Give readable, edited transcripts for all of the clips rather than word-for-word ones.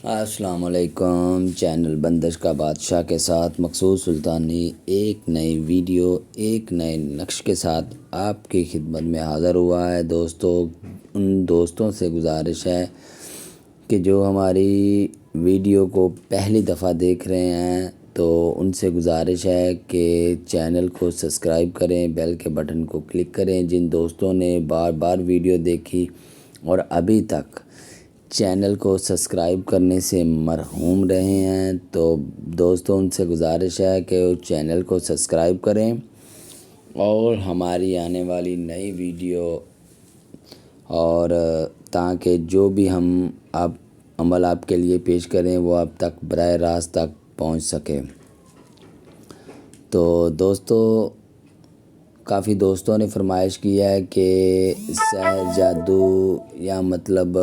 السلام علیکم۔ چینل بندش کا بادشاہ کے ساتھ مقصود سلطانی ایک نئی ویڈیو ایک نئے نقش کے ساتھ آپ کی خدمت میں حاضر ہوا ہے۔ ان دوستوں سے گزارش ہے کہ جو ہماری ویڈیو کو پہلی دفعہ دیکھ رہے ہیں تو ان سے گزارش ہے کہ چینل کو سبسکرائب کریں، بیل کے بٹن کو کلک کریں۔ جن دوستوں نے بار بار ویڈیو دیکھی اور ابھی تک چینل کو سبسکرائب کرنے سے محروم رہے ہیں تو دوستوں ان سے گزارش ہے کہ وہ چینل کو سبسکرائب کریں اور ہماری آنے والی نئی ویڈیو اور تاکہ جو بھی ہم عمل آپ کے لیے پیش کریں وہ آپ تک براہ راست تک پہنچ سکے۔ تو کافی دوستوں نے فرمائش کی ہے کہ سحر، جادو یا مطلب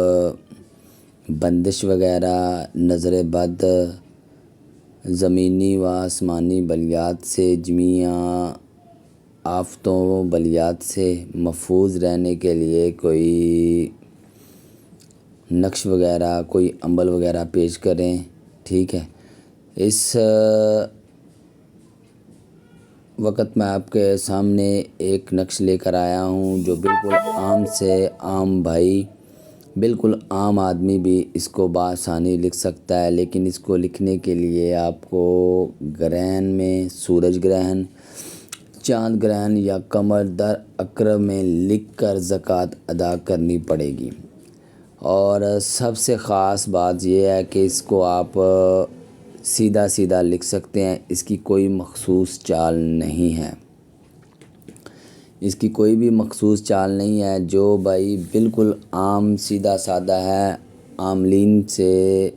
بندش وغیرہ، نظر بد، زمینی و آسمانی بلیات سے، جمیاں آفتوں بلیات سے محفوظ رہنے کے لیے کوئی نقش وغیرہ، کوئی عمل وغیرہ پیش کریں۔ ٹھیک ہے، اس وقت میں آپ کے سامنے ایک نقش لے کر آیا ہوں جو بالکل عام سے عام بھائی، بالکل عام آدمی بھی اس کو بآسانی لکھ سکتا ہے، لیکن اس کو لکھنے کے لیے آپ کو گرہن میں سورج گرہن، چاند گرہن یا قمر در عقرب میں لکھ کر زکوٰۃ ادا کرنی پڑے گی۔ اور سب سے خاص بات یہ ہے کہ اس کو آپ سیدھا لکھ سکتے ہیں، اس کی کوئی مخصوص چال نہیں ہے، اس کی کوئی بھی مخصوص چال نہیں ہے۔ جو بھائی بالکل عام سیدھا سادہ ہے، عاملین سے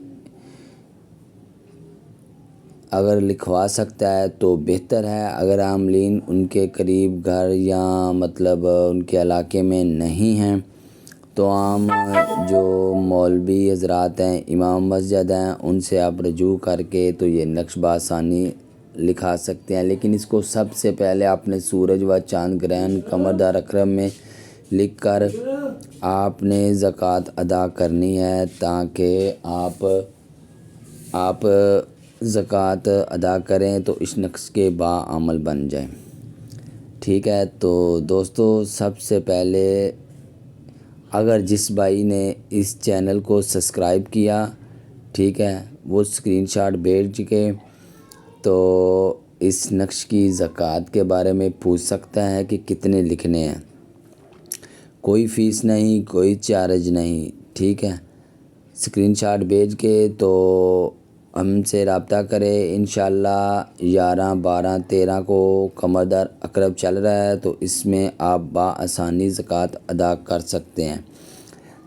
اگر لکھوا سکتا ہے تو بہتر ہے۔ اگر عاملین ان کے قریب گھر یا مطلب ان کے علاقے میں نہیں ہیں تو عام جو مولوی حضرات ہیں، امام مسجد ہیں، ان سے آپ رجوع کر کے تو یہ نقش بآسانی لکھا سکتے ہیں۔ لیکن اس کو سب سے پہلے آپ نے سورج و چاند گرہن، قمر در عقرب میں لکھ کر آپ نے زکوٰۃ ادا کرنی ہے تاکہ آپ زکوٰۃ ادا کریں تو اس نقش کے عمل بن جائیں۔ ٹھیک ہے، تو دوستو سب سے پہلے اگر جس بھائی نے اس چینل کو سبسکرائب کیا، ٹھیک ہے، وہ اسکرین شاٹ بھیج کے تو اس نقش کی زکوٰۃ کے بارے میں پوچھ سکتا ہے کہ کتنے لکھنے ہیں۔ کوئی فیس نہیں، کوئی چارج نہیں، ٹھیک ہے۔ اسکرین شاٹ بھیج کے تو ہم سے رابطہ کرے۔ انشاءاللہ 11، 12، 13 کو قمر در عقرب چل رہا ہے تو اس میں آپ بآسانی زکوٰۃ ادا کر سکتے ہیں۔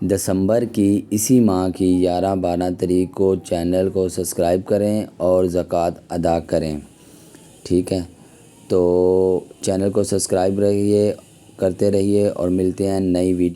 دسمبر کی اسی ماہ کی 11، 12 تاریخ کو چینل کو سبسکرائب کریں اور زکوٰۃ ادا کریں۔ ٹھیک ہے، تو چینل کو سبسکرائب کرتے رہیے اور ملتے ہیں نئی ویڈیو۔